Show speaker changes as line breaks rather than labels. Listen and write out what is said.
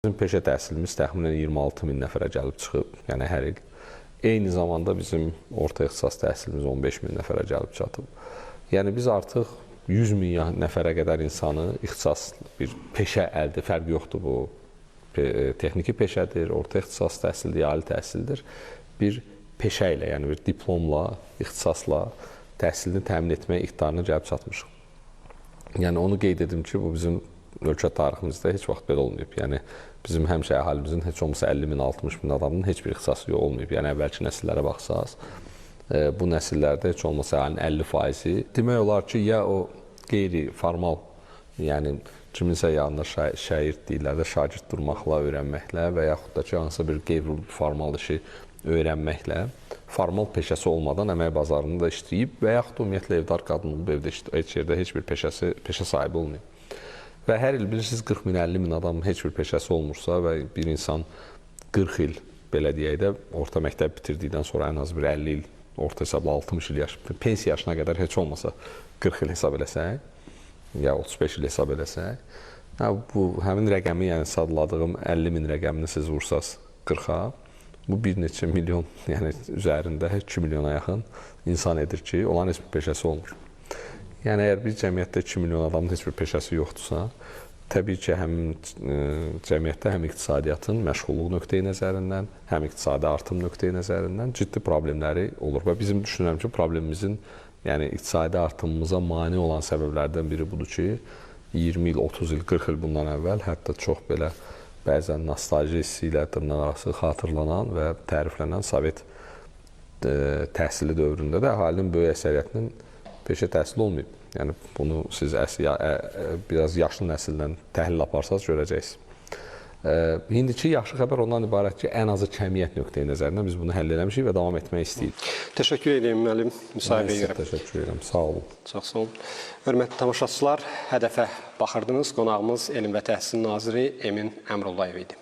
Bizim peşə təhsilimiz təxminən 26 min nəfərə gəlib çıxıb, yəni hər il. Eyni zamanda bizim orta ixtisas təhsilimiz 15 min nəfərə gəlib çatıb. Yəni biz artıq 100 min nəfərə qədər insanı ixtisas bir peşə əldə, fərq yoxdur bu. Texniki peşədir, orta ixtisas təhsildir, ali təhsildir. Bir peşə ilə, yəni bir diplomla, ixtisasla təhsilini təmin etməyə iqtidarına gəlib çatmışıq. Yəni onu qeyd edim ki, bu bizim ölkə tariximizdə heç vaxt belə olmayıb. Yəni bizim həmişə əhalimizin heç olmasa 50 min, 60 min adamın heç bir ixtisası olmayıb. Yəni əvvəlki nəsillərə baxsaq, bu nəsillərdə heç olmasa yəni 50%-i demək olar ki, ya o qeyri-formal, yəni kiminsə yanında şagird deyirlər də, şagird durmaqla, öyrənməklə və yaxud da ki, hansısa bir qeyri-formal işi öyrənməklə, formal peşəsi olmadan əmək bazarında da işləyib və yaxud da ümumiyyətlə evdar qadın olub, evdə heç yerdə heç bir peşə sahibi olmayıb. Və hər il bilirsiniz 40 min, 50 min adam heç bir peşəsi olmursa və bir insan 40 il, belə deyək də, orta məktəb bitirdikdən sonra ən az bir 50 il, orta hesabla 60 il pensiya yaşına qədər heç olmasa 40 il hesab eləsək, ya 35 il hesab eləsək, bu həmin rəqəmi, yəni sadladığım 50 min rəqəmini siz vursaz 40-a, bu bir neçə milyon, yəni üzərində 2 milyona yaxın insan edir ki, onların heç bir peşəsi olmur. Yəni, əgər bir cəmiyyətdə 2 milyon adamın heç bir peşəsi yoxdursa, təbii ki, həm cəmiyyətdə həm iqtisadiyyatın məşğulluq nöqteyi nəzərindən, həm iqtisadi artım nöqteyi nəzərindən ciddi problemləri olur. Və bizim düşünürəm ki, problemimizin, yəni iqtisadi artımımıza mane olan səbəblərdən biri budur ki, 20 il, 30 il, 40 il bundan əvvəl, hətta çox belə bəzən nostalji hissi ilə dırnaqarası xatırlanan və təriflənən Sovet təhsili dövründə də əhalinin böyük əksəriyyətinin peşə təhsili olmayıb. Yəni, bunu siz biraz yaşlı nəsildən təhlil aparsanız görəcəksiniz. İndiki yaxşı xəbər ondan ibarət ki, ən azı kəmiyyət nöqteyi nəzərindən biz bunu həll eləmişik və davam etmək istəyirik.
Təşəkkür edirəm, müəllim, müsahibəyə görə.
Təşəkkür edirəm, sağ olun.
Çox sağ olun. Hörmətli tamaşaçılar, hədəfə baxırdınız. Qonağımız Elm və Təhsil Naziri Emin Əmrullayev idi.